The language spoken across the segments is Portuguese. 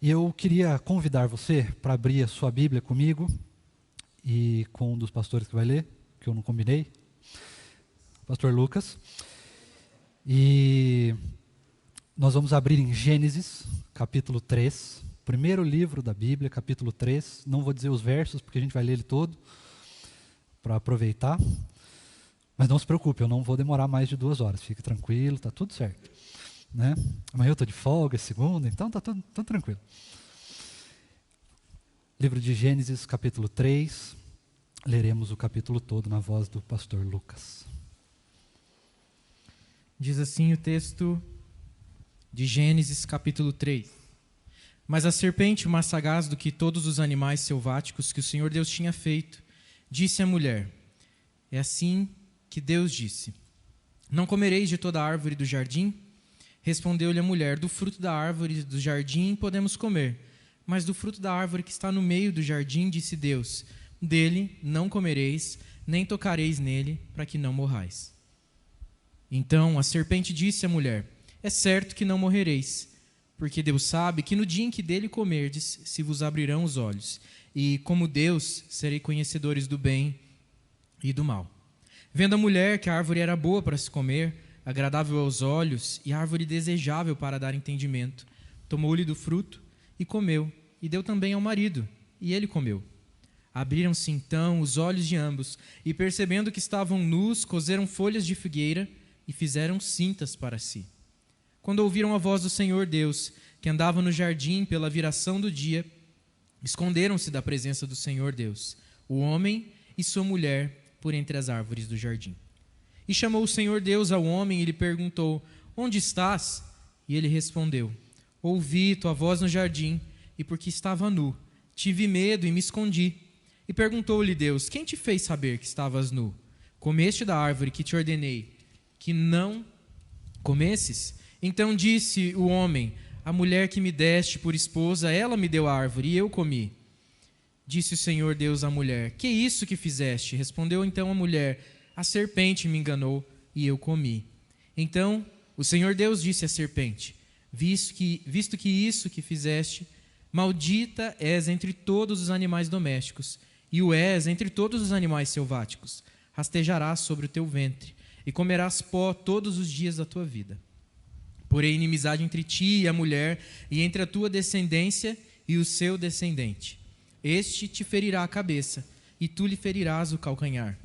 E eu queria convidar você para abrir a sua Bíblia comigo e com um dos pastores que vai ler, que eu não combinei, pastor Lucas. E nós vamos abrir em Gênesis, capítulo 3, primeiro livro da Bíblia, capítulo 3. Não vou dizer os versos, porque a gente vai ler ele todo, para aproveitar. Mas não se preocupe, eu não vou demorar mais de 2 horas, fique tranquilo, está tudo certo. Né? Amanhã eu estou de folga, segunda, então está tudo tranquilo. Livro de Gênesis, capítulo 3, leremos o capítulo todo na voz do pastor Lucas. Diz assim o texto de Gênesis, capítulo 3. Mas a serpente, mais sagaz do que todos os animais selváticos que o Senhor Deus tinha feito, disse à mulher: é assim que Deus disse: não comereis de toda a árvore do jardim? Respondeu-lhe a mulher: do fruto da árvore do jardim podemos comer, mas do fruto da árvore que está no meio do jardim, disse Deus: dele não comereis, nem tocareis nele, para que não morrais. Então a serpente disse à mulher: é certo que não morrereis, porque Deus sabe que no dia em que dele comerdes, se vos abrirão os olhos, e, como Deus, serei conhecedores do bem e do mal. Vendo a mulher que a árvore era boa para se comer, agradável aos olhos, e árvore desejável para dar entendimento, tomou-lhe do fruto e comeu, e deu também ao marido, e ele comeu. Abriram-se então os olhos de ambos, e percebendo que estavam nus, coseram folhas de figueira e fizeram cintas para si. Quando ouviram a voz do Senhor Deus, que andava no jardim pela viração do dia, esconderam-se da presença do Senhor Deus, o homem e sua mulher, por entre as árvores do jardim. E chamou o Senhor Deus ao homem e lhe perguntou: onde estás? E ele respondeu: ouvi tua voz no jardim, e porque estava nu, tive medo e me escondi. E perguntou-lhe Deus: quem te fez saber que estavas nu? Comeste da árvore que te ordenei que não comesses? Então disse o homem: a mulher que me deste por esposa, ela me deu a árvore e eu comi. Disse o Senhor Deus à mulher: que é isso que fizeste? Respondeu então a mulher: a serpente me enganou e eu comi. Então o Senhor Deus disse à serpente: visto que isso que fizeste, maldita és entre todos os animais domésticos, e o és entre todos os animais selváticos. Rastejarás sobre o teu ventre, e comerás pó todos os dias da tua vida. Porém, inimizade entre ti e a mulher, e entre a tua descendência e o seu descendente. Este te ferirá a cabeça, e tu lhe ferirás o calcanhar.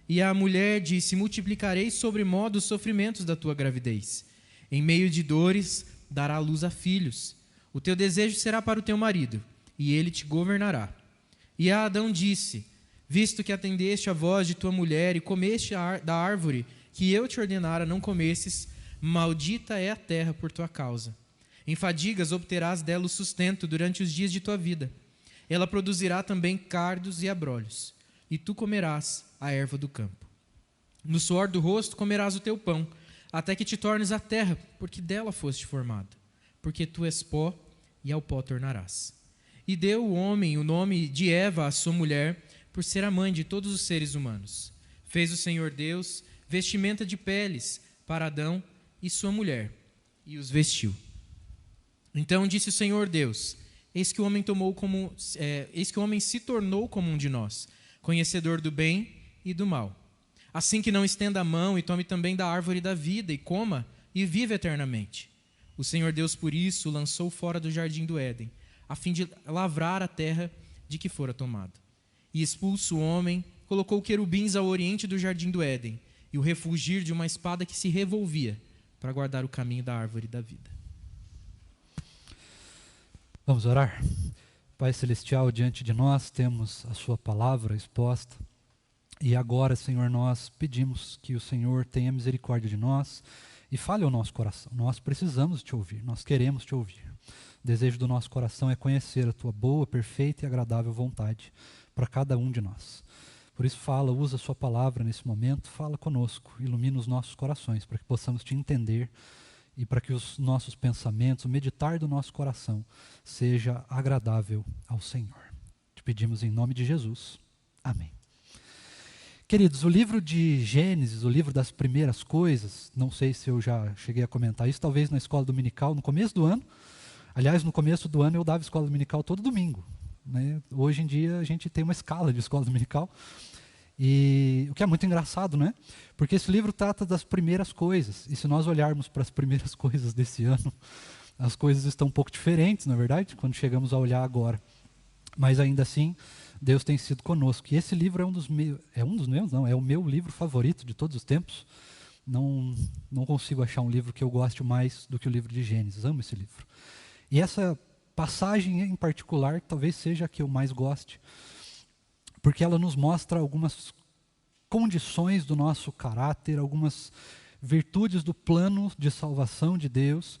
E a mulher disse: multiplicarei sobremodo os sofrimentos da tua gravidez. Em meio de dores dará luz a filhos. O teu desejo será para o teu marido, e ele te governará. E a Adão disse: visto que atendeste a voz de tua mulher e comeste da árvore que eu te ordenara não comesses, maldita é a terra por tua causa. Em fadigas obterás dela o sustento durante os dias de tua vida. Ela produzirá também cardos e abrolhos, e tu comerás a erva do campo. No suor do rosto comerás o teu pão, até que te tornes a terra, porque dela foste formado. Porque tu és pó, e ao pó tornarás. E deu o homem o nome de Eva à sua mulher, por ser a mãe de todos os seres humanos. Fez o Senhor Deus vestimenta de peles para Adão e sua mulher, e os vestiu. Então disse o Senhor Deus: eis que o homem se tornou como um de nós, conhecedor do bem e do mal. Assim que não estenda a mão e tome também da árvore da vida e coma e viva eternamente. O Senhor Deus por isso o lançou fora do jardim do Éden, a fim de lavrar a terra de que fora tomado. E expulso o homem, colocou querubins ao oriente do jardim do Éden, e o refulgir de uma espada que se revolvia, para guardar o caminho da árvore da vida. Vamos orar? Pai Celestial, diante de nós temos a sua palavra exposta, e agora, Senhor, nós pedimos que o Senhor tenha misericórdia de nós e fale ao nosso coração. Nós precisamos te ouvir, nós queremos te ouvir. O desejo do nosso coração é conhecer a tua boa, perfeita e agradável vontade para cada um de nós. Por isso usa a sua palavra nesse momento, fala conosco, ilumina os nossos corações para que possamos te entender e para que os nossos pensamentos, o meditar do nosso coração seja agradável ao Senhor. Te pedimos em nome de Jesus. Amém. Queridos, o livro de Gênesis, o livro das primeiras coisas, não sei se eu já cheguei a comentar isso, talvez na escola dominical, no começo do ano, Aliás, no começo do ano eu dava escola dominical todo domingo, né? Hoje em dia a gente tem uma escala de escola dominical, e o que é muito engraçado, né? Porque esse livro trata das primeiras coisas, e se nós olharmos para as primeiras coisas desse ano, as coisas estão um pouco diferentes, na verdade, quando chegamos a olhar agora. Mas ainda assim, Deus tem sido conosco. E esse livro é um dos meus, não, é o meu livro favorito de todos os tempos. Não consigo achar um livro que eu goste mais do que o livro de Gênesis. Amo esse livro. E essa passagem em particular talvez seja a que eu mais goste, porque ela nos mostra algumas condições do nosso caráter, algumas virtudes do plano de salvação de Deus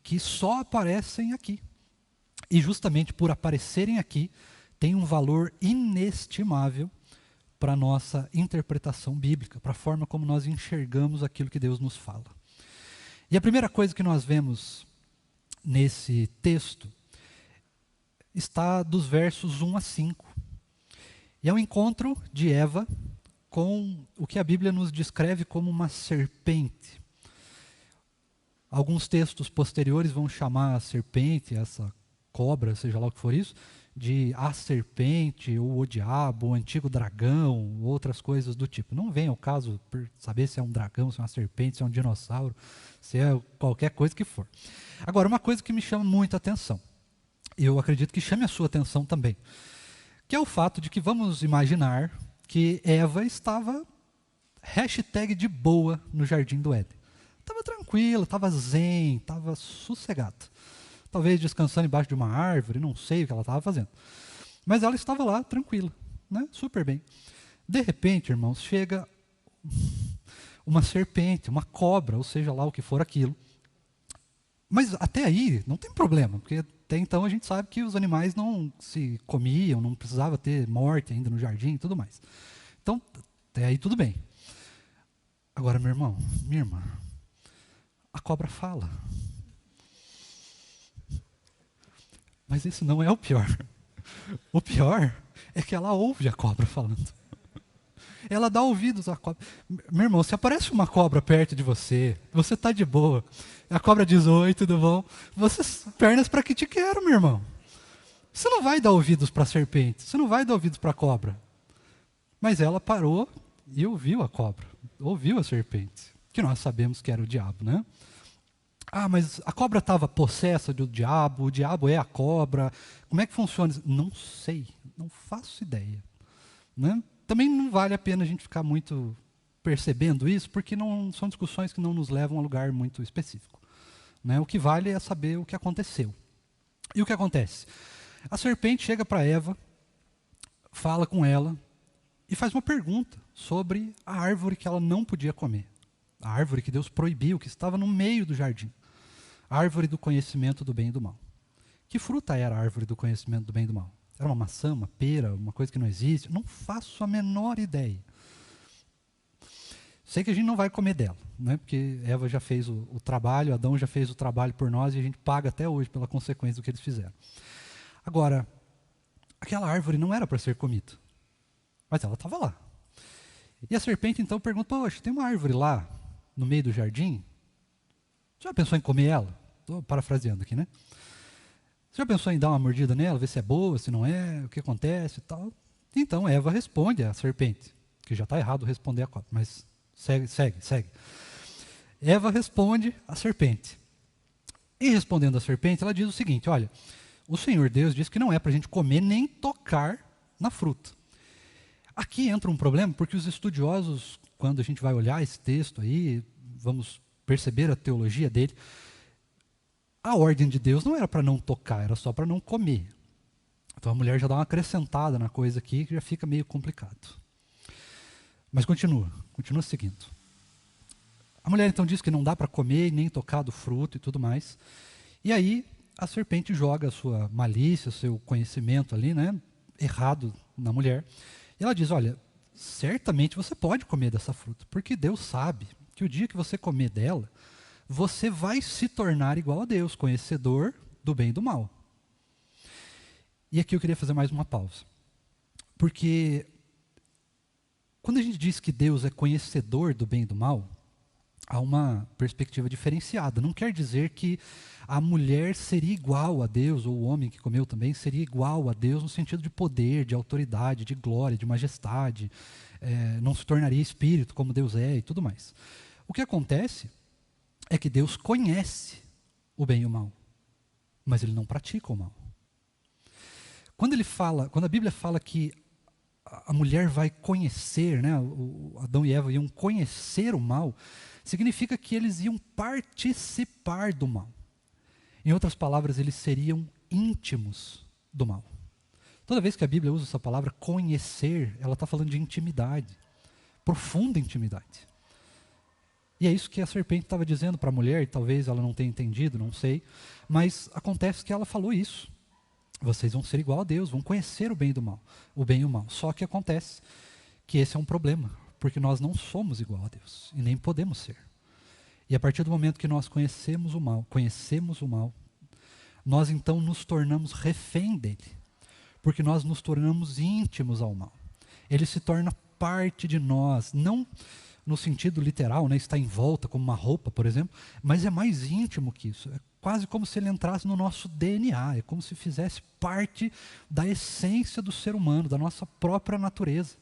que só aparecem aqui. E justamente por aparecerem aqui, tem um valor inestimável para a nossa interpretação bíblica, para a forma como nós enxergamos aquilo que Deus nos fala. E a primeira coisa que nós vemos nesse texto está dos versos 1 a 5. E é um encontro de Eva com o que a Bíblia nos descreve como uma serpente. Alguns textos posteriores vão chamar a serpente, essa cobra, seja lá o que for isso, de a serpente, ou o diabo, o antigo dragão, outras coisas do tipo. Não vem ao caso por saber se é um dragão, se é uma serpente, se é um dinossauro, se é qualquer coisa que for. Agora, uma coisa que me chama muita atenção, e eu acredito que chame a sua atenção também, que é o fato de que vamos imaginar que Eva estava de boa no jardim do Éden. Estava tranquila, estava zen, estava sossegada. Talvez descansando embaixo de uma árvore, não sei o que ela estava fazendo. Mas ela estava lá, tranquila, né? Super bem. De repente, irmãos, chega uma serpente, uma cobra, ou seja lá o que for aquilo. Mas até aí não tem problema, porque até então a gente sabe que os animais não se comiam, não precisava ter morte ainda no jardim e tudo mais. Então, até aí tudo bem. Agora, meu irmão, minha irmã, a cobra fala. Mas isso não é o pior. O pior é que ela ouve a cobra falando. Ela dá ouvidos à cobra. Meu irmão, se aparece uma cobra perto de você, você está de boa. A cobra diz, oi, tudo bom? Você, pernas para que te quero, meu irmão. Você não vai dar ouvidos para a serpente, você não vai dar ouvidos para a cobra. Mas ela parou e ouviu a cobra, ouviu a serpente, que nós sabemos que era o diabo, né? Ah, mas a cobra estava possessa do diabo, o diabo é a cobra. Como é que funciona? Não sei, não faço ideia, né? Também não vale a pena a gente ficar muito percebendo isso, porque não são discussões que não nos levam a lugar muito específico, né? O que vale é saber o que aconteceu. E o que acontece? A serpente chega para Eva, fala com ela e faz uma pergunta sobre a árvore que ela não podia comer. A árvore que Deus proibiu, que estava no meio do jardim. A árvore do conhecimento do bem e do mal. Que fruta era a árvore do conhecimento do bem e do mal? Era uma maçã, uma pera, uma coisa que não existe? Não faço a menor ideia. Sei que a gente não vai comer dela, né? Porque Eva já fez o trabalho, Adão já fez o trabalho por nós e a gente paga até hoje pela consequência do que eles fizeram. Agora, aquela árvore não era para ser comida, mas ela estava lá. E a serpente então pergunta, poxa, tem uma árvore lá no meio do jardim? Você já pensou em comer ela? Estou parafraseando aqui, né? Você já pensou em dar uma mordida nela, ver se é boa, se não é, o que acontece e tal? Então Eva responde à serpente, que já está errado responder a cobra, mas segue. Eva responde à serpente. E respondendo à serpente, ela diz o seguinte, olha, o Senhor Deus diz que não é para a gente comer nem tocar na fruta. Aqui entra um problema, porque os estudiosos, quando a gente vai olhar esse texto aí, vamos perceber a teologia dele, a ordem de Deus não era para não tocar, era só para não comer. Então a mulher já dá uma acrescentada na coisa aqui, que já fica meio complicado. Mas continua seguindo. A mulher então diz que não dá para comer, nem tocar do fruto e tudo mais. E aí a serpente joga a sua malícia, o seu conhecimento ali, né, errado na mulher. E ela diz, olha, certamente você pode comer dessa fruta, porque Deus sabe que o dia que você comer dela, você vai se tornar igual a Deus, conhecedor do bem e do mal. E aqui eu queria fazer mais uma pausa. Porque quando a gente diz que Deus é conhecedor do bem e do mal, há uma perspectiva diferenciada. Não quer dizer que a mulher seria igual a Deus, ou o homem que comeu também seria igual a Deus no sentido de poder, de autoridade, de glória, de majestade, não se tornaria espírito como Deus é e tudo mais. O que acontece é que Deus conhece o bem e o mal, mas ele não pratica o mal. Quando a Bíblia fala que a mulher vai conhecer, né, Adão e Eva iam conhecer o mal, significa que eles iam participar do mal. Em outras palavras, eles seriam íntimos do mal. Toda vez que a Bíblia usa essa palavra conhecer, ela está falando de intimidade, profunda intimidade. E é isso que a serpente estava dizendo para a mulher, e talvez ela não tenha entendido, não sei, mas acontece que ela falou isso. Vocês vão ser igual a Deus, vão conhecer o bem e o mal. Só que acontece que esse é um problema, porque nós não somos igual a Deus, e nem podemos ser. E a partir do momento que nós conhecemos o mal, nós então nos tornamos refém dele, porque nós nos tornamos íntimos ao mal. Ele se torna parte de nós, não no sentido literal, né, está em volta como uma roupa, por exemplo, mas é mais íntimo que isso. É quase como se ele entrasse no nosso DNA, é como se fizesse parte da essência do ser humano, da nossa própria natureza,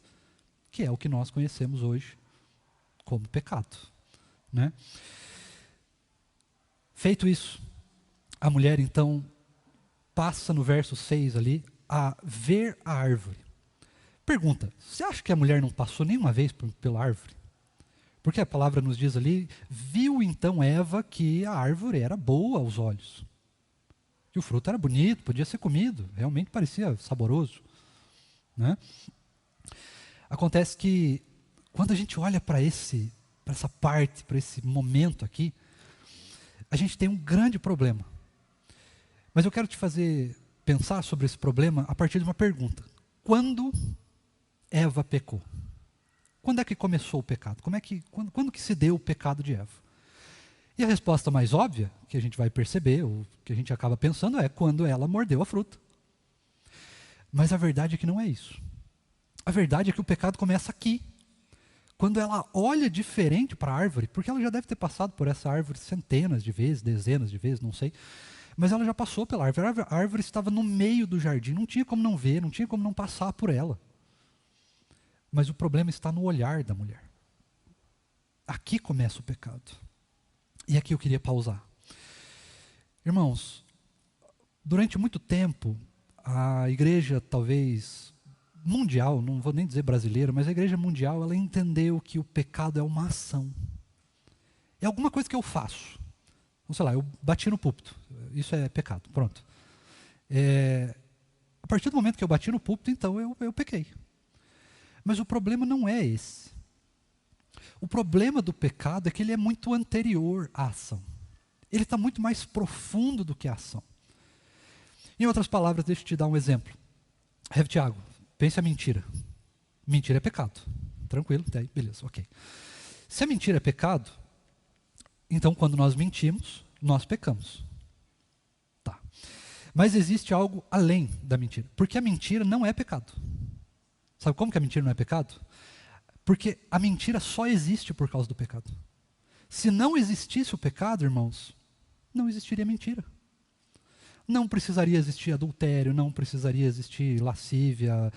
que é o que nós conhecemos hoje como pecado, né? Feito isso, a mulher então passa no verso 6 ali a ver a árvore. Pergunta, você acha que a mulher não passou nenhuma vez pela árvore? Porque a palavra nos diz ali, viu então Eva que a árvore era boa aos olhos. Que o fruto era bonito, podia ser comido, realmente parecia saboroso, né? Acontece que quando a gente olha para essa parte, para esse momento aqui, a gente tem um grande problema. Mas eu quero te fazer pensar sobre esse problema a partir de uma pergunta. Quando Eva pecou? Quando é que começou o pecado? Quando que se deu o pecado de Eva? E a resposta mais óbvia, que a gente vai perceber, ou que a gente acaba pensando, é quando ela mordeu a fruta. Mas a verdade é que não é isso. A verdade é que o pecado começa aqui. Quando ela olha diferente para a árvore, porque ela já deve ter passado por essa árvore centenas de vezes, dezenas de vezes, não sei, mas ela já passou pela árvore. A árvore estava no meio do jardim, não tinha como não ver, não tinha como não passar por ela. Mas o problema está no olhar da mulher. Aqui começa o pecado. E aqui eu queria pausar. Irmãos, durante muito tempo, a igreja talvez mundial, não vou nem dizer brasileira, mas a igreja mundial, ela entendeu que o pecado é uma ação. É alguma coisa que eu faço. Então, sei lá, eu bati no púlpito. Isso é pecado, pronto. A partir do momento que eu bati no púlpito, então eu pequei. Mas o problema não é esse. O problema do pecado é que ele é muito anterior à ação. Ele está muito mais profundo do que a ação. Em outras palavras, deixa eu te dar um exemplo. Tiago, pense a mentira. Mentira é pecado. Tranquilo, até aí, beleza, ok. Se a mentira é pecado, então quando nós mentimos, nós pecamos. Tá. Mas existe algo além da mentira. Porque a mentira não é pecado. Sabe como que a mentira não é pecado? Porque a mentira só existe por causa do pecado. Se não existisse o pecado, irmãos, não existiria mentira. Não precisaria existir adultério, não precisaria existir lascívia,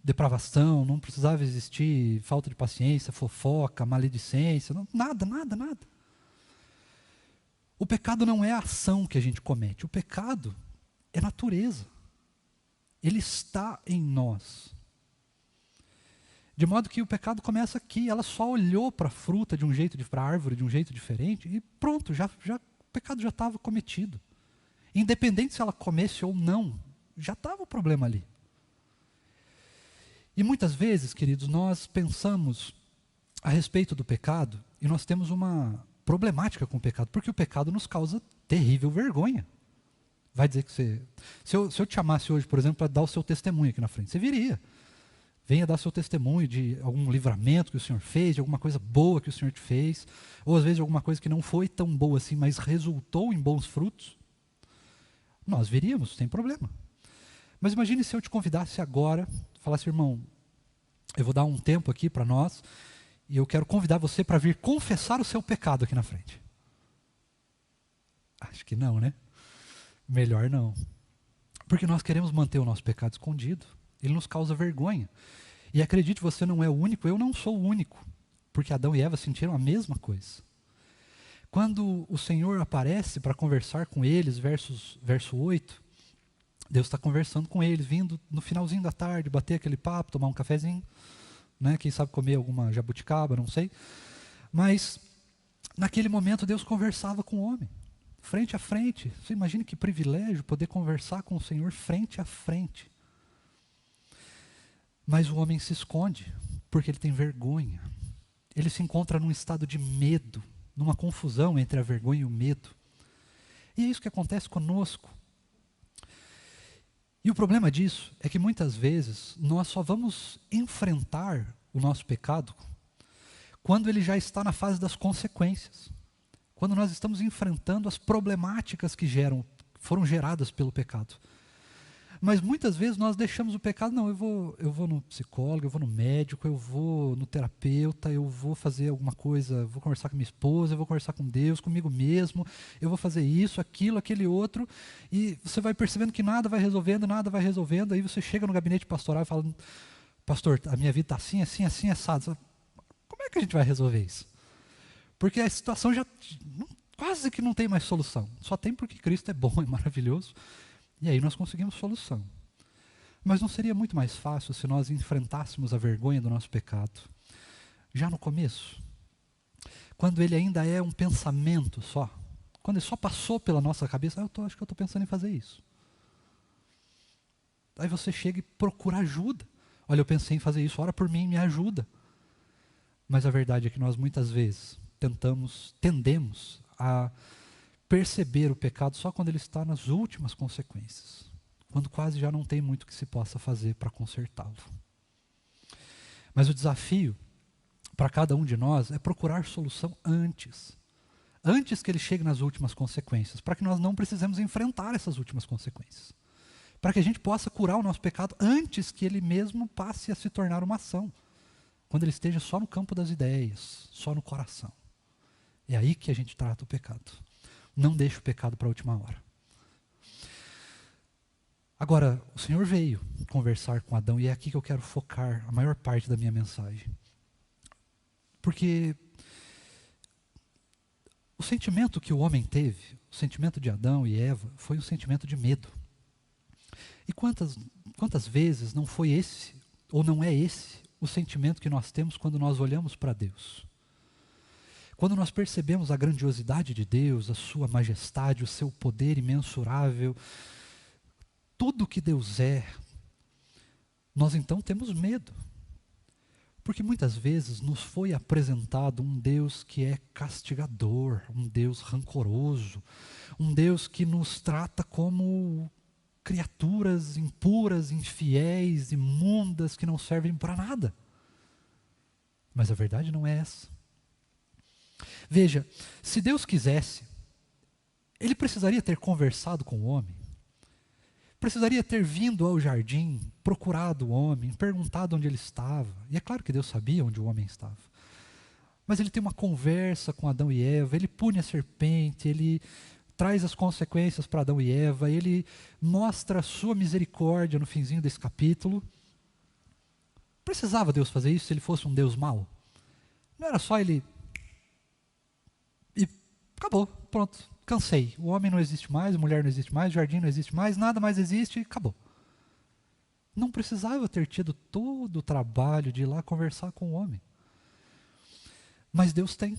depravação, não precisava existir falta de paciência, fofoca, maledicência, nada. O pecado não é a ação que a gente comete, o pecado é natureza. Ele está em nós. De modo que o pecado começa aqui, ela só olhou para a fruta de um jeito, para a árvore de um jeito diferente e pronto, o pecado já estava cometido. Independente se ela comesse ou não, já estava o problema ali. E muitas vezes, queridos, nós pensamos a respeito do pecado e nós temos uma problemática com o pecado, porque o pecado nos causa terrível vergonha. Vai dizer que você... Se eu te chamasse hoje, por exemplo, para dar o seu testemunho aqui na frente, você viria. Venha dar seu testemunho de algum livramento que o Senhor fez, de alguma coisa boa que o Senhor te fez, ou às vezes de alguma coisa que não foi tão boa assim, mas resultou em bons frutos. Nós viríamos, sem problema. Mas imagine se eu te convidasse agora, falasse, irmão, eu vou dar um tempo aqui para nós, E eu quero convidar você para vir confessar o seu pecado aqui na frente. Acho que não, né? Melhor não. Porque nós queremos manter o nosso pecado escondido. Ele nos causa vergonha. E acredite, você não é o único, eu não sou o único. Porque Adão e Eva sentiram a mesma coisa. Quando o Senhor aparece para conversar com eles, verso 8, Deus está conversando com eles, vindo no finalzinho da tarde, bater aquele papo, tomar um cafezinho, né? Quem sabe comer alguma jabuticaba, não sei. Mas, naquele momento, Deus conversava com o homem, frente a frente. Você imagina que privilégio poder conversar com o Senhor frente a frente. Mas o homem se esconde, porque ele tem vergonha. Ele se encontra num estado de medo, numa confusão entre a vergonha e o medo. E é isso que acontece conosco. E o problema disso é que muitas vezes nós só vamos enfrentar o nosso pecado quando ele já está na fase das consequências. Quando nós estamos enfrentando as problemáticas que foram geradas pelo pecado. Mas muitas vezes nós deixamos o pecado, não, eu vou no psicólogo, eu vou no médico, eu vou no terapeuta, eu vou fazer alguma coisa, vou conversar com minha esposa, eu vou conversar com Deus, comigo mesmo, eu vou fazer isso, aquilo, aquele outro, e você vai percebendo que nada vai resolvendo, aí você chega no gabinete pastoral e fala, pastor, a minha vida está assim, assim, assim, assado. Como é que a gente vai resolver isso? Porque a situação já quase que não tem mais solução, só tem porque Cristo é bom, é maravilhoso. E aí nós conseguimos solução. Mas não seria muito mais fácil se nós enfrentássemos a vergonha do nosso pecado já no começo? Quando ele ainda é um pensamento só. Quando ele só passou pela nossa cabeça, acho que eu estou pensando em fazer isso. Aí você chega e procura ajuda. Olha, eu pensei em fazer isso, ora por mim, me ajuda. Mas a verdade é que nós muitas vezes tendemos a perceber o pecado só quando ele está nas últimas consequências, quando quase já não tem muito que se possa fazer para consertá-lo. Mas o desafio para cada um de nós é procurar solução antes que ele chegue nas últimas consequências, para que nós não precisemos enfrentar essas últimas consequências, para que a gente possa curar o nosso pecado antes que ele mesmo passe a se tornar uma ação, quando ele esteja só no campo das ideias, só no coração. É aí que a gente trata o pecado. Não deixe o pecado para a última hora. Agora, o Senhor veio conversar com Adão e é aqui que eu quero focar a maior parte da minha mensagem. Porque o sentimento que o homem teve, o sentimento de Adão e Eva, foi um sentimento de medo. E quantas vezes não foi esse, ou não é esse, o sentimento que nós temos quando nós olhamos para Deus? Quando nós percebemos a grandiosidade de Deus, a sua majestade, o seu poder imensurável, tudo que Deus é, nós então temos medo. Porque muitas vezes nos foi apresentado um Deus que é castigador, um Deus rancoroso, um Deus que nos trata como criaturas impuras, infiéis, imundas, que não servem para nada. Mas a verdade não é essa. Veja, se Deus quisesse, Ele precisaria ter conversado com o homem, precisaria ter vindo ao jardim, procurado o homem, perguntado onde ele estava. E é claro que Deus sabia onde o homem estava. Mas Ele tem uma conversa com Adão e Eva, Ele pune a serpente, Ele traz as consequências para Adão e Eva, Ele mostra a sua misericórdia no finzinho desse capítulo. Precisava Deus fazer isso se Ele fosse um Deus mau? Não era só Ele... Acabou, pronto, cansei. O homem não existe mais, a mulher não existe mais, o jardim não existe mais, nada mais existe, acabou. Não precisava ter tido todo o trabalho de ir lá conversar com o homem. Mas Deus tem.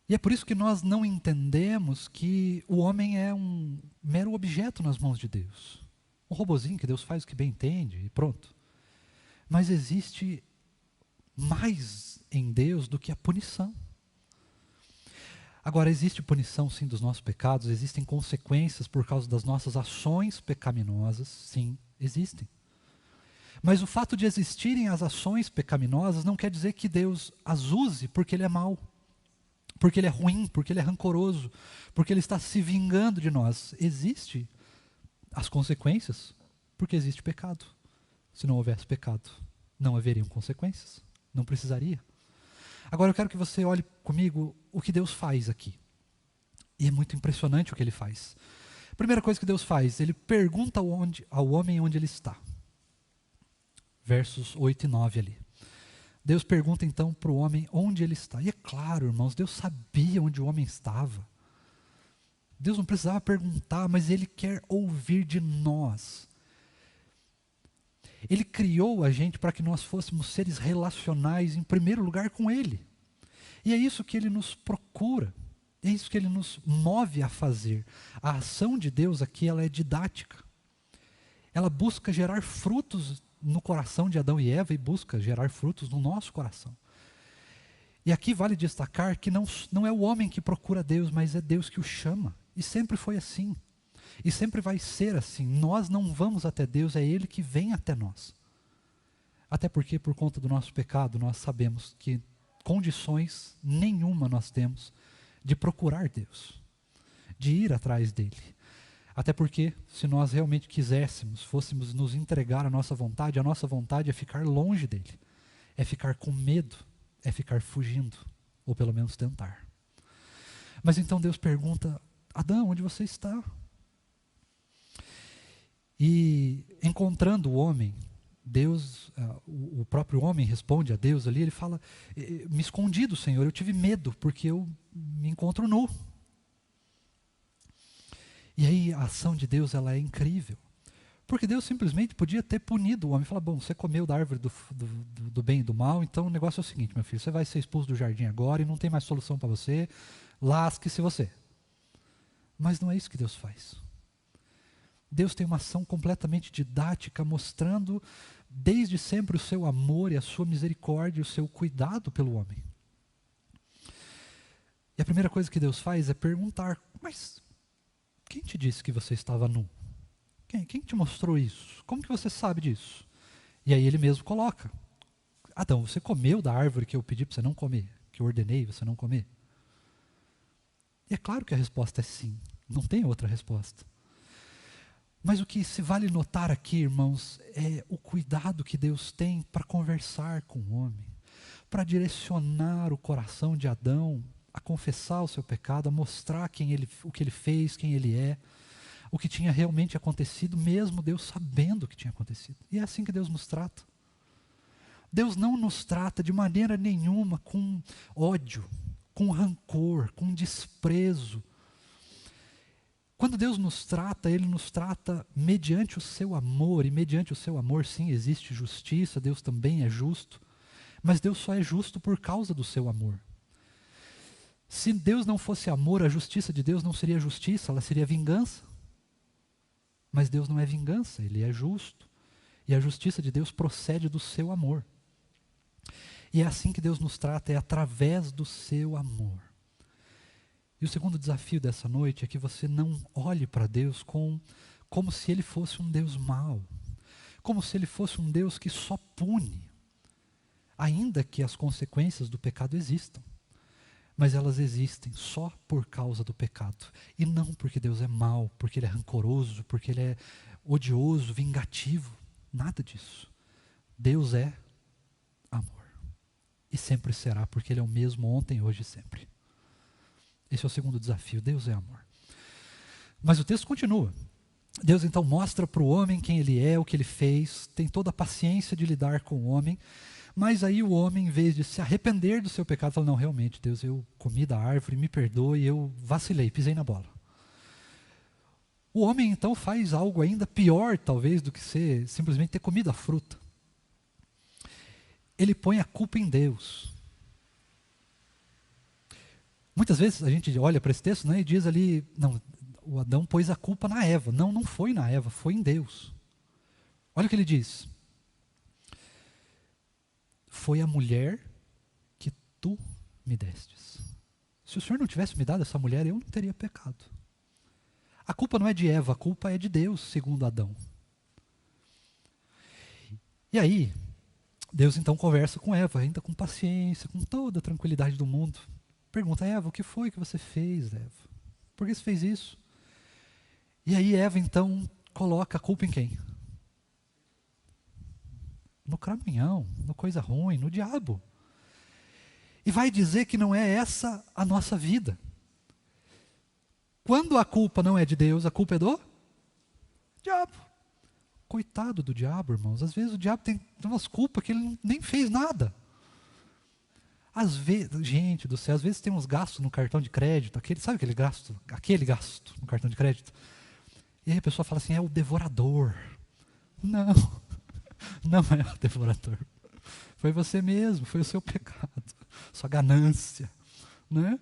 E é por isso que nós não entendemos que o homem é um mero objeto nas mãos de Deus. Um robozinho que Deus faz o que bem entende e pronto. Mas existe mais em Deus do que a punição. Agora, existe punição, sim, dos nossos pecados, existem consequências por causa das nossas ações pecaminosas, sim, existem. Mas o fato de existirem as ações pecaminosas não quer dizer que Deus as use porque Ele é mau, porque Ele é ruim, porque Ele é rancoroso, porque Ele está se vingando de nós. Existem as consequências porque existe pecado. Se não houvesse pecado, não haveriam consequências, não precisaria. Agora eu quero que você olhe comigo o que Deus faz aqui. E é muito impressionante o que ele faz. A primeira coisa que Deus faz, ele pergunta ao homem onde ele está. Versos 8 e 9 ali. Deus pergunta então para o homem onde ele está. E é claro, irmãos, Deus sabia onde o homem estava. Deus não precisava perguntar, mas Ele quer ouvir de nós. Ele criou a gente para que nós fôssemos seres relacionais, em primeiro lugar, com Ele. E é isso que Ele nos procura. É isso que Ele nos move a fazer. A ação de Deus aqui, ela é didática. Ela busca gerar frutos no coração de Adão e Eva e busca gerar frutos no nosso coração. E aqui vale destacar que não é o homem que procura Deus, mas é Deus que o chama. E sempre foi assim. E sempre vai ser assim. Nós não vamos até Deus, é Ele que vem até nós. Até porque, por conta do nosso pecado, nós sabemos que condições nenhuma nós temos de procurar Deus, de ir atrás dEle. Até porque, se nós realmente quiséssemos, fôssemos nos entregar à nossa vontade, a nossa vontade é ficar longe dEle, é ficar com medo, é ficar fugindo, ou pelo menos tentar. Mas então Deus pergunta: Adão, onde você está? E encontrando o homem, Deus, o próprio homem responde a Deus ali, ele fala: me escondi do Senhor, eu tive medo, porque eu me encontro nu. E aí a ação de Deus, ela é incrível. Porque Deus simplesmente podia ter punido o homem. Falar: bom, você comeu da árvore do bem e do mal, então o negócio é o seguinte, meu filho, você vai ser expulso do jardim agora e não tem mais solução para você, lasque-se você. Mas não é isso que Deus faz. Deus tem uma ação completamente didática, mostrando desde sempre o seu amor e a sua misericórdia e o seu cuidado pelo homem. E a primeira coisa que Deus faz é perguntar: mas quem te disse que você estava nu? Quem te mostrou isso? Como que você sabe disso? E aí ele mesmo coloca: Adão, você comeu da árvore que eu pedi para você não comer, que eu ordenei você não comer? E é claro que a resposta é sim, não tem outra resposta. Mas o que se vale notar aqui, irmãos, é o cuidado que Deus tem para conversar com o homem, para direcionar o coração de Adão a confessar o seu pecado, a mostrar o que ele fez, quem ele é, o que tinha realmente acontecido, mesmo Deus sabendo o que tinha acontecido. E é assim que Deus nos trata. Deus não nos trata de maneira nenhuma com ódio, com rancor, com desprezo. Quando Deus nos trata, Ele nos trata mediante o seu amor, e mediante o seu amor, sim, existe justiça, Deus também é justo, mas Deus só é justo por causa do seu amor. Se Deus não fosse amor, a justiça de Deus não seria justiça, ela seria vingança. Mas Deus não é vingança, Ele é justo, e a justiça de Deus procede do seu amor. E é assim que Deus nos trata, é através do seu amor. E o segundo desafio dessa noite é que você não olhe para Deus como se Ele fosse um Deus mau, como se Ele fosse um Deus que só pune, ainda que as consequências do pecado existam. Mas elas existem só por causa do pecado, e não porque Deus é mau, porque Ele é rancoroso, porque Ele é odioso, vingativo, nada disso. Deus é amor, e sempre será, porque Ele é o mesmo ontem, hoje e sempre. Esse é o segundo desafio, Deus é amor. Mas o texto continua. Deus então mostra para o homem quem ele é, o que ele fez, tem toda a paciência de lidar com o homem, mas aí o homem, em vez de se arrepender do seu pecado, fala: não, realmente, Deus, eu comi da árvore, me perdoe, eu vacilei, pisei na bola. O homem então faz algo ainda pior, talvez, do que simplesmente ter comido a fruta. Ele põe a culpa em Deus. Muitas vezes a gente olha para esse texto, né, e diz ali: não, o Adão pôs a culpa na Eva. Não, não foi na Eva, foi em Deus. Olha o que ele diz: foi a mulher que tu me destes. Se o Senhor não tivesse me dado essa mulher, eu não teria pecado. A culpa não é de Eva, a culpa é de Deus, segundo Adão. E aí, Deus então conversa com Eva, ainda com paciência, com toda a tranquilidade do mundo. Pergunta: Eva, o que foi que você fez, Eva? Por que você fez isso? E aí Eva então coloca a culpa em quem? No cramunhão, no coisa ruim, no diabo. E vai dizer que não é essa a nossa vida. Quando a culpa não é de Deus, a culpa é do diabo. Coitado do diabo, irmãos. Às vezes o diabo tem umas culpas que ele nem fez nada. Às vezes, gente do céu, às vezes tem uns gastos no cartão de crédito, sabe aquele gasto no cartão de crédito? E aí a pessoa fala assim, é o devorador. Não, não é o devorador. Foi você mesmo, foi o seu pecado, sua ganância, né?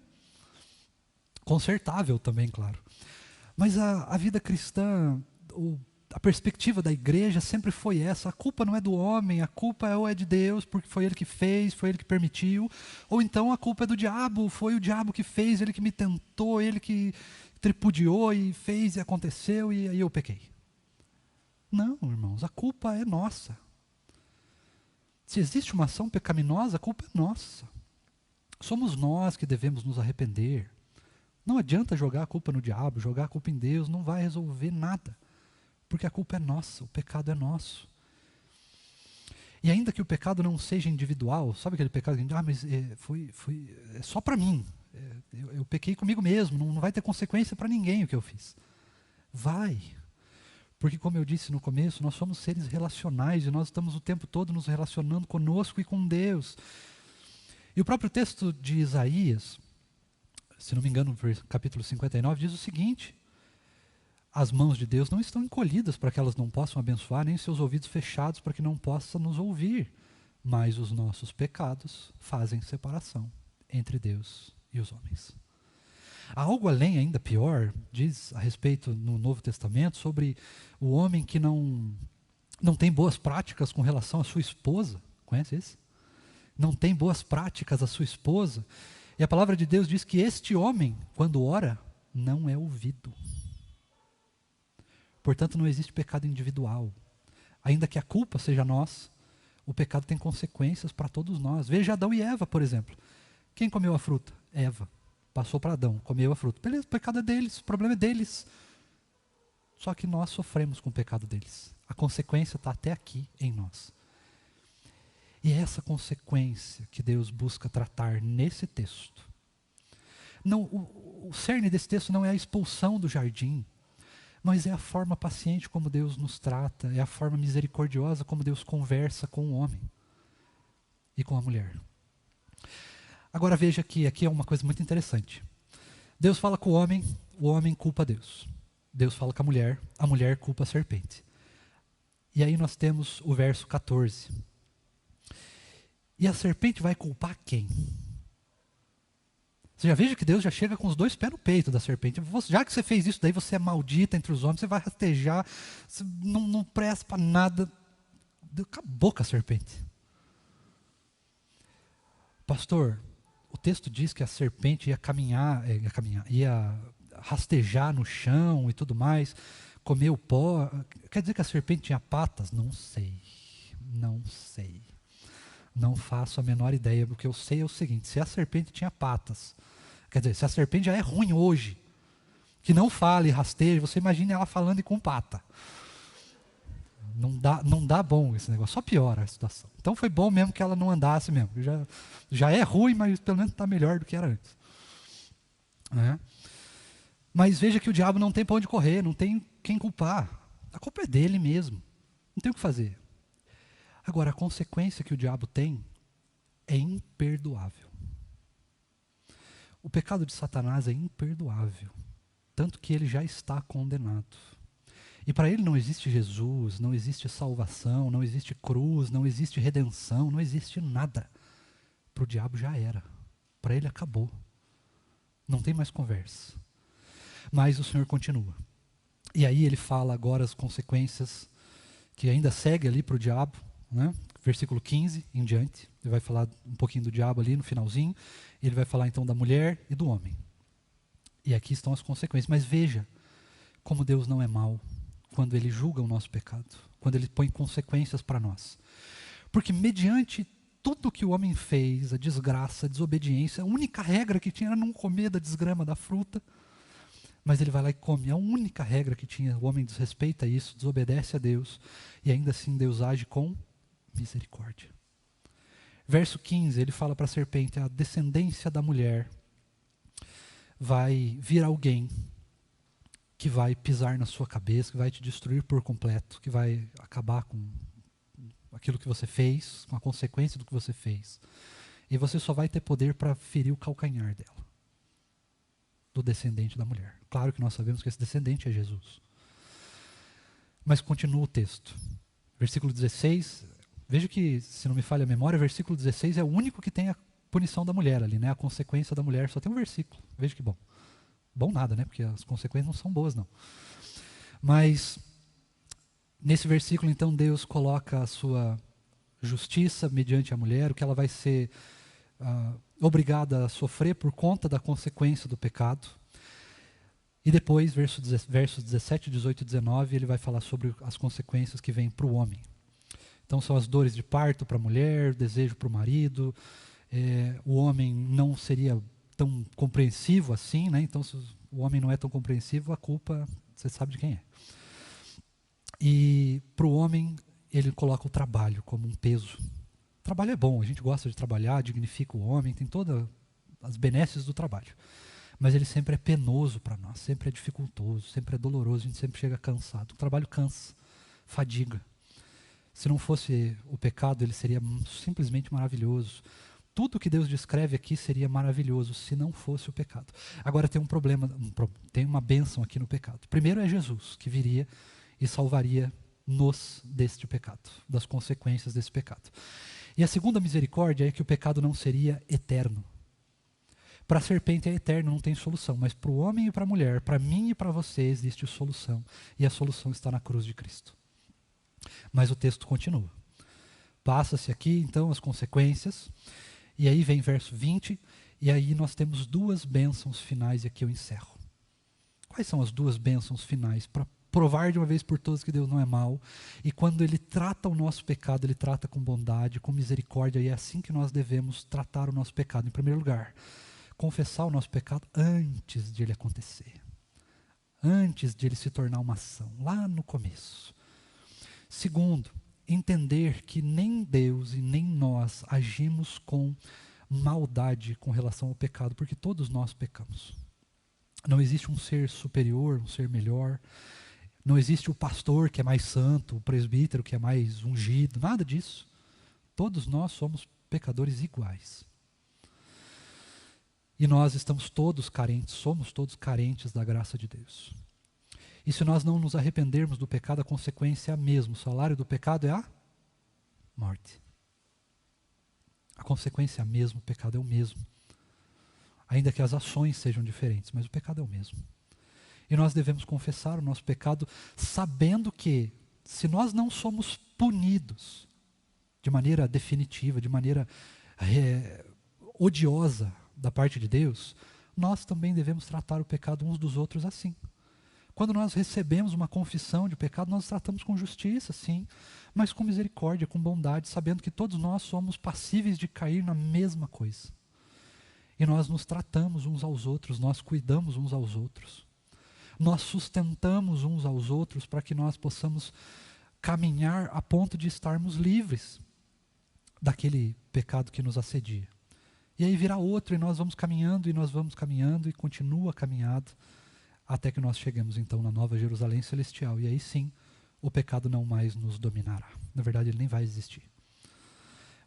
Consertável também, claro. Mas a vida cristã, a perspectiva da igreja sempre foi essa: a culpa não é do homem, a culpa é de Deus, porque foi ele que fez, foi ele que permitiu, ou então a culpa é do diabo, foi o diabo que fez, ele que me tentou, ele que tripudiou e fez e aconteceu e aí eu pequei. Não, irmãos, a culpa é nossa. Se existe uma ação pecaminosa, a culpa é nossa. Somos nós que devemos nos arrepender. Não adianta jogar a culpa no diabo, jogar a culpa em Deus, não vai resolver nada. Porque a culpa é nossa, o pecado é nosso. E ainda que o pecado não seja individual, sabe aquele pecado que a gente mas é só para mim. Eu pequei comigo mesmo, não vai ter consequência para ninguém o que eu fiz. Vai. Porque, como eu disse no começo, nós somos seres relacionais e nós estamos o tempo todo nos relacionando conosco e com Deus. E o próprio texto de Isaías, se não me engano, no capítulo 59, diz o seguinte: as mãos de Deus não estão encolhidas para que elas não possam abençoar, nem seus ouvidos fechados para que não possa nos ouvir. Mas os nossos pecados fazem separação entre Deus e os homens. Há algo além, ainda pior, diz a respeito no Novo Testamento, sobre o homem que não tem boas práticas com relação à sua esposa. Conhece esse? Não tem boas práticas à sua esposa. E a palavra de Deus diz que este homem, quando ora, não é ouvido. Portanto, não existe pecado individual. Ainda que a culpa seja nossa, o pecado tem consequências para todos nós. Veja Adão e Eva, por exemplo. Quem comeu a fruta? Eva. Passou para Adão, comeu a fruta. Beleza, o pecado é deles, o problema é deles. Só que nós sofremos com o pecado deles. A consequência está até aqui em nós. E é essa consequência que Deus busca tratar nesse texto. Não, o cerne desse texto não é a expulsão do jardim, mas é a forma paciente como Deus nos trata, é a forma misericordiosa como Deus conversa com o homem e com a mulher. Agora veja que aqui é uma coisa muito interessante. Deus fala com o homem culpa Deus. Deus fala com a mulher culpa a serpente. E aí nós temos o verso 14. E a serpente vai culpar quem? Você já veja que Deus já chega com os dois pés no peito da serpente. Já que você fez isso, daí você é maldita entre os homens, você vai rastejar, você não presta para nada. Acabou com a serpente. Pastor, o texto diz que a serpente ia rastejar no chão e tudo mais, comer o pó. Quer dizer que a serpente tinha patas? Não sei. Não faço a menor ideia. O que eu sei é o seguinte: se a serpente tinha patas, quer dizer, se a serpente já é ruim hoje, que não fala e rasteja, você imagina ela falando e com pata. Não dá bom esse negócio, só piora a situação. Então foi bom mesmo que ela não andasse mesmo. Já é ruim, mas pelo menos está melhor do que era antes. Né? Mas veja que o diabo não tem para onde correr, não tem quem culpar. A culpa é dele mesmo. Não tem o que fazer. Agora, a consequência que o diabo tem é imperdoável. O pecado de Satanás é imperdoável, tanto que ele já está condenado. E para ele não existe Jesus, não existe salvação, não existe cruz, não existe redenção, não existe nada. Para o diabo já era. Para ele acabou. Não tem mais conversa. Mas o Senhor continua. E aí ele fala agora as consequências que ainda segue ali para o diabo. Né? Versículo 15 em diante. Ele vai falar um pouquinho do diabo ali no finalzinho. Ele vai falar então da mulher e do homem. E aqui estão as consequências. Mas veja como Deus não é mau quando Ele julga o nosso pecado, quando Ele põe consequências para nós. Porque mediante tudo que o homem fez, a desgraça, a desobediência, a única regra que tinha era não comer da desgrama da fruta, mas ele vai lá e come. A única regra que tinha, o homem desrespeita isso, desobedece a Deus, e ainda assim Deus age com misericórdia. Verso 15, ele fala para a serpente: a descendência da mulher vai vir alguém que vai pisar na sua cabeça, que vai te destruir por completo, que vai acabar com aquilo que você fez, com a consequência do que você fez. E você só vai ter poder para ferir o calcanhar dela, do descendente da mulher. Claro que nós sabemos que esse descendente é Jesus. Mas continua o texto. Versículo 16, veja que, se não me falha a memória, versículo 16 é o único que tem a punição da mulher ali, né? A consequência da mulher, só tem um versículo. Veja que bom. Bom nada, né? Porque as consequências não são boas, não. Mas, nesse versículo, então, Deus coloca a sua justiça mediante a mulher, o que ela vai ser obrigada a sofrer por conta da consequência do pecado. E depois, versos 17, 18 e 19, ele vai falar sobre as consequências que vêm para o homem. Então, são as dores de parto para a mulher, o desejo para o marido. O homem não seria tão compreensivo assim, né? Então, se o homem não é tão compreensivo, a culpa, você sabe de quem é. E para o homem, ele coloca o trabalho como um peso. O trabalho é bom, a gente gosta de trabalhar, dignifica o homem, tem todas as benesses do trabalho. Mas ele sempre é penoso para nós, sempre é dificultoso, sempre é doloroso, a gente sempre chega cansado. O trabalho cansa, fadiga. Se não fosse o pecado, ele seria simplesmente maravilhoso. Tudo que Deus descreve aqui seria maravilhoso se não fosse o pecado. Agora tem um problema, tem uma bênção aqui no pecado. Primeiro é Jesus, que viria e salvaria-nos deste pecado, das consequências desse pecado. E a segunda misericórdia é que o pecado não seria eterno. Para a serpente é eterno, não tem solução, mas para o homem e para a mulher, para mim e para você, existe solução. E a solução está na cruz de Cristo. Mas o texto continua. Passa-se aqui, então, as consequências. E aí vem verso 20, e aí nós temos duas bênçãos finais, e aqui eu encerro. Quais são as duas bênçãos finais? Para provar de uma vez por todas que Deus não é mau, e quando Ele trata o nosso pecado, Ele trata com bondade, com misericórdia, e é assim que nós devemos tratar o nosso pecado. Em primeiro lugar, confessar o nosso pecado antes de ele acontecer, antes de ele se tornar uma ação, lá no começo. Segundo, entender que nem Deus e nem nós agimos com maldade com relação ao pecado, porque todos nós pecamos. Não existe um ser superior, um ser melhor. Não existe o pastor que é mais santo, o presbítero que é mais ungido, nada disso. Todos nós somos pecadores iguais. E nós estamos todos carentes, somos todos carentes da graça de Deus. E se nós não nos arrependermos do pecado, a consequência é a mesma. O salário do pecado é a morte. A consequência é a mesma, o pecado é o mesmo. Ainda que as ações sejam diferentes, mas o pecado é o mesmo. E nós devemos confessar o nosso pecado sabendo que, se nós não somos punidos de maneira definitiva, de maneira odiosa da parte de Deus, nós também devemos tratar o pecado uns dos outros assim. Quando nós recebemos uma confissão de pecado, nós tratamos com justiça, sim, mas com misericórdia, com bondade, sabendo que todos nós somos passíveis de cair na mesma coisa. E nós nos tratamos uns aos outros, nós cuidamos uns aos outros. Nós sustentamos uns aos outros para que nós possamos caminhar a ponto de estarmos livres daquele pecado que nos assedia. E aí virá outro e nós vamos caminhando e continua a caminhada até que nós chegamos então na Nova Jerusalém Celestial. E aí sim, o pecado não mais nos dominará. Na verdade, ele nem vai existir.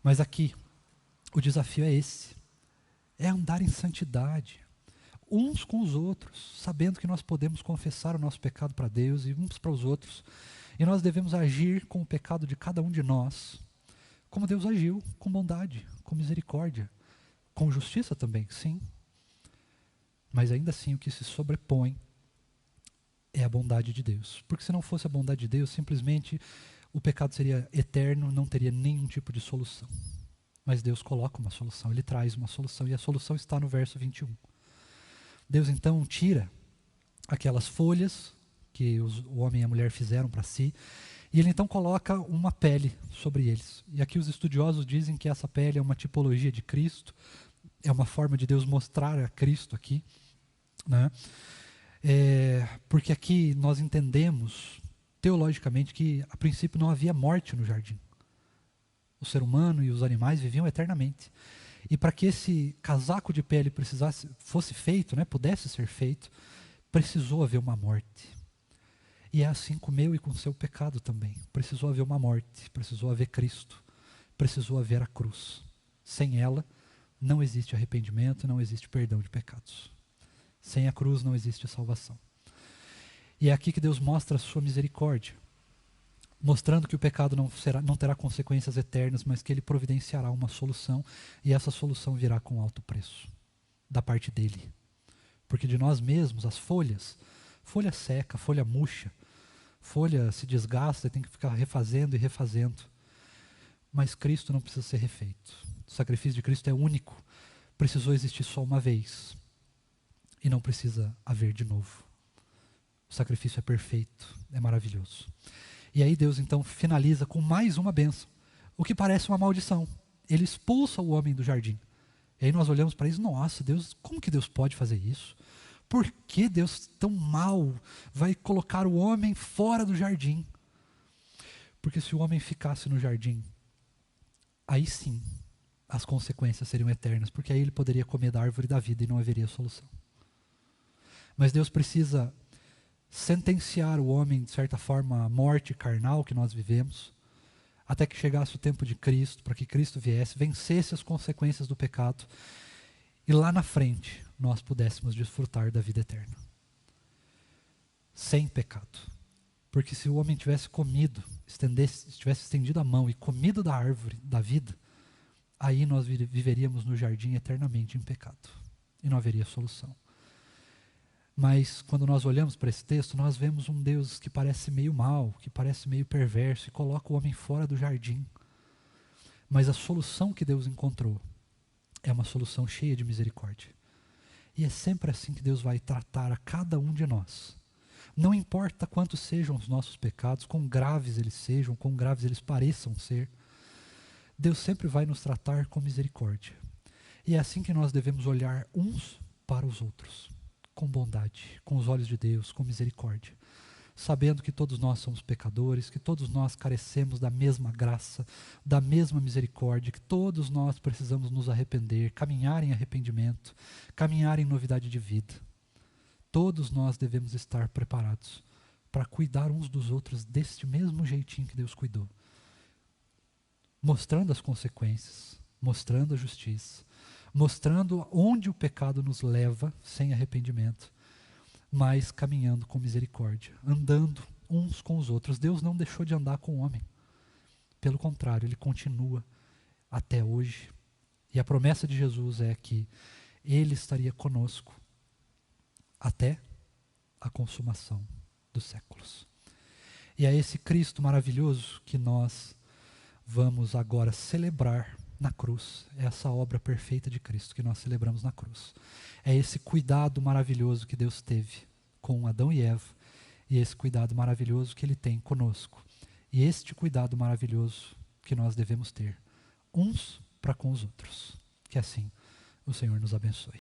Mas aqui, o desafio é esse. É andar em santidade, uns com os outros, sabendo que nós podemos confessar o nosso pecado para Deus e uns para os outros. E nós devemos agir com o pecado de cada um de nós, como Deus agiu, com bondade, com misericórdia, com justiça também, sim. Mas ainda assim o que se sobrepõe é a bondade de Deus. Porque se não fosse a bondade de Deus, simplesmente o pecado seria eterno, não teria nenhum tipo de solução. Mas Deus coloca uma solução, Ele traz uma solução, e a solução está no verso 21. Deus então tira aquelas folhas que o homem e a mulher fizeram para si, e Ele então coloca uma pele sobre eles. E aqui os estudiosos dizem que essa pele é uma tipologia de Cristo, é uma forma de Deus mostrar a Cristo aqui, né? Porque aqui nós entendemos teologicamente que a princípio não havia morte no jardim. O ser humano e os animais viviam eternamente. E para que esse casaco de pele fosse feito, né, pudesse ser feito, precisou haver uma morte. E é assim com o meu e com o seu pecado também. Precisou haver uma morte, precisou haver Cristo, precisou haver a cruz. Sem ela, não existe arrependimento, não existe perdão de pecados. Sem a cruz não existe salvação. E é aqui que Deus mostra a sua misericórdia, mostrando que o pecado não terá consequências eternas, mas que ele providenciará uma solução, e essa solução virá com alto preço, da parte dele. Porque de nós mesmos, as folhas, folha seca, folha murcha, folha se desgasta e tem que ficar refazendo e refazendo. Mas Cristo não precisa ser refeito. O sacrifício de Cristo é único, precisou existir só uma vez, e não precisa haver de novo. O sacrifício é perfeito, é maravilhoso. E aí Deus então finaliza com mais uma bênção, o que parece uma maldição. Ele expulsa o homem do jardim. E aí nós olhamos para isso, nossa, Deus, como que Deus pode fazer isso? Por que Deus tão mal vai colocar o homem fora do jardim? Porque se o homem ficasse no jardim, aí sim as consequências seriam eternas, porque aí ele poderia comer da árvore da vida e não haveria solução. Mas Deus precisa sentenciar o homem, de certa forma, à morte carnal que nós vivemos, até que chegasse o tempo de Cristo, para que Cristo viesse, vencesse as consequências do pecado, e lá na frente nós pudéssemos desfrutar da vida eterna. Sem pecado. Porque se o homem tivesse comido, tivesse estendido a mão e comido da árvore da vida, aí nós viveríamos no jardim eternamente em pecado. E não haveria solução. Mas quando nós olhamos para esse texto, nós vemos um Deus que parece meio mau, que parece meio perverso, e coloca o homem fora do jardim. Mas a solução que Deus encontrou é uma solução cheia de misericórdia. E é sempre assim que Deus vai tratar a cada um de nós. Não importa quantos sejam os nossos pecados, quão graves eles sejam, quão graves eles pareçam ser, Deus sempre vai nos tratar com misericórdia. E é assim que nós devemos olhar uns para os outros, com bondade, com os olhos de Deus, com misericórdia, sabendo que todos nós somos pecadores, que todos nós carecemos da mesma graça, da mesma misericórdia, que todos nós precisamos nos arrepender, caminhar em arrependimento, caminhar em novidade de vida. Todos nós devemos estar preparados para cuidar uns dos outros deste mesmo jeitinho que Deus cuidou, mostrando as consequências, mostrando a justiça, mostrando onde o pecado nos leva sem arrependimento, mas caminhando com misericórdia, andando uns com os outros. Deus não deixou de andar com o homem. Pelo contrário, ele continua até hoje. E a promessa de Jesus é que ele estaria conosco até a consumação dos séculos. E é esse Cristo maravilhoso que nós vamos agora celebrar na cruz. É essa obra perfeita de Cristo que nós celebramos na cruz. É esse cuidado maravilhoso que Deus teve com Adão e Eva, e esse cuidado maravilhoso que Ele tem conosco. E este cuidado maravilhoso que nós devemos ter uns para com os outros. Que assim o Senhor nos abençoe.